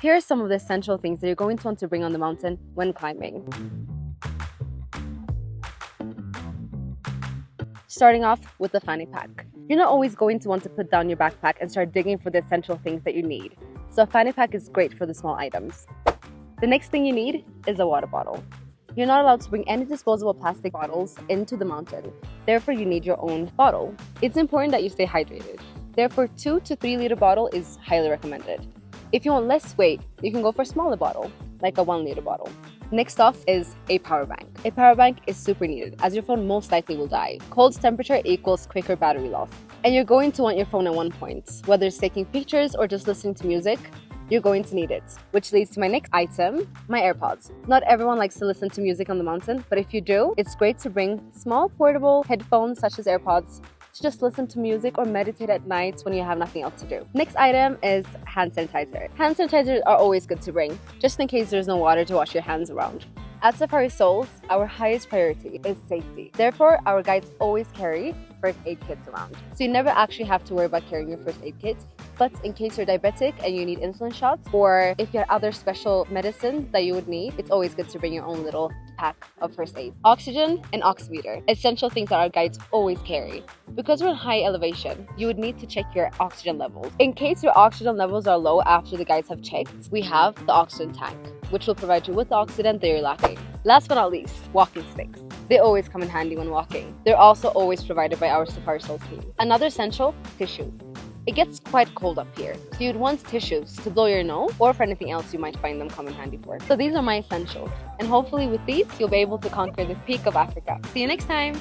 Here are some of the essential things that you're going to want to bring on the mountain when climbing. Starting off with the fanny pack. You're not always going to want to put down your backpack and start digging for the essential things that you need. So a fanny pack is great for the small items. The next thing you need is a water bottle. You're not allowed to bring any disposable plastic bottles into the mountain. Therefore, you need your own bottle. It's important that you stay hydrated. Therefore, 2 to 3 liter bottle is highly recommended. If you want less weight, you can go for a smaller bottle, like a 1 liter bottle. Next off is a power bank. A power bank is super needed as your phone most likely will die. Cold temperature equals quicker battery loss. And you're going to want your phone at one point. Whether it's taking pictures or just listening to music, you're going to need it. Which leads to my next item, my AirPods. Not everyone likes to listen to music on the mountain, but if you do, it's great to bring small portable headphones such as AirPods to just listen to music or meditate at night when you have nothing else to do. Next item is hand sanitizer. Hand sanitizers are always good to bring, just in case there's no water to wash your hands around. At Safari Souls, our highest priority is safety. Therefore, our guides always carry first aid kits around. So you never actually have to worry about carrying your first aid kit. But in case you're diabetic and you need insulin shots, or if you have other special medicine that you would need, it's always good to bring your own little pack of first aid. Oxygen and oximeter, essential things that our guides always carry. Because we're in high elevation, you would need to check your oxygen levels. In case your oxygen levels are low after the guides have checked, we have the oxygen tank, which will provide you with the oxygen that you're lacking. Last but not least, walking sticks. They always come in handy when walking. They're also always provided by our Safari Souls team. Another essential, tissues. It gets quite cold up here, so you'd want tissues to blow your nose or for anything else you might find them come in handy for. So these are my essentials, and hopefully with these, you'll be able to conquer the peak of Africa. See you next time!